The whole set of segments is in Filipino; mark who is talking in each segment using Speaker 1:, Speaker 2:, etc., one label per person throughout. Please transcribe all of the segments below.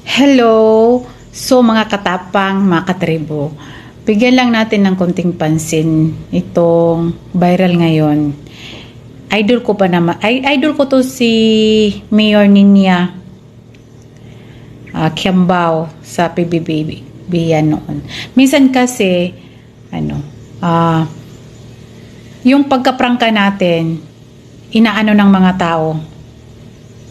Speaker 1: Hello! So mga katapang, mga katribo, bigyan lang natin ng konting pansin itong viral ngayon. Idol ko pa naman, idol ko to si Mayor Nina Kiambao sa PBB yan noon. Minsan kasi, yung pagkaprangka natin, inaano ng mga tao,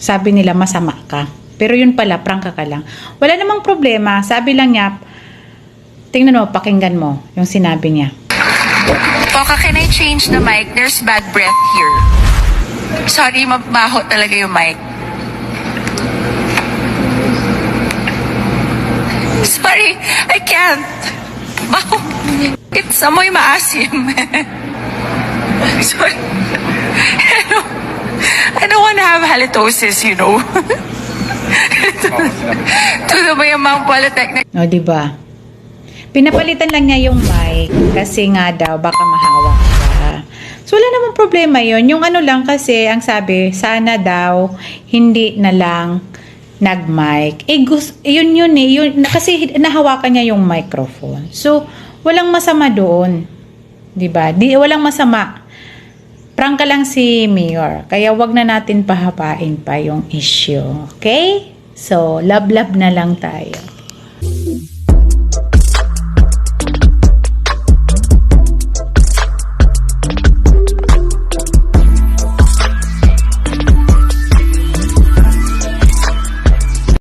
Speaker 1: sabi nila masama ka. Pero yun pala, prangka ka lang. Wala namang problema. Sabi lang niya, tingnan mo, pakinggan mo yung sinabi niya.
Speaker 2: Poka, can I change the mic? There's bad breath here. Sorry, mabaho talaga yung mic. Sorry, I can't. Baho. It's amoy maasim. Sorry. I don't want to have halitosis, you know. Tulo ba yung mga Polytechnic?
Speaker 1: O, diba? Pinapalitan lang niya yung mic kasi nga daw baka mahawa ka. So, wala namang problema yon. Yung ano lang kasi, ang sabi, sana daw hindi na lang nag-mic. Yun eh. Kasi nahawakan niya yung microphone. So, walang masama doon. Diba? Walang masama. Prangka lang si Mayor. Kaya wag na natin pahapain pa yung issue. Okay? So, love-love na lang tayo.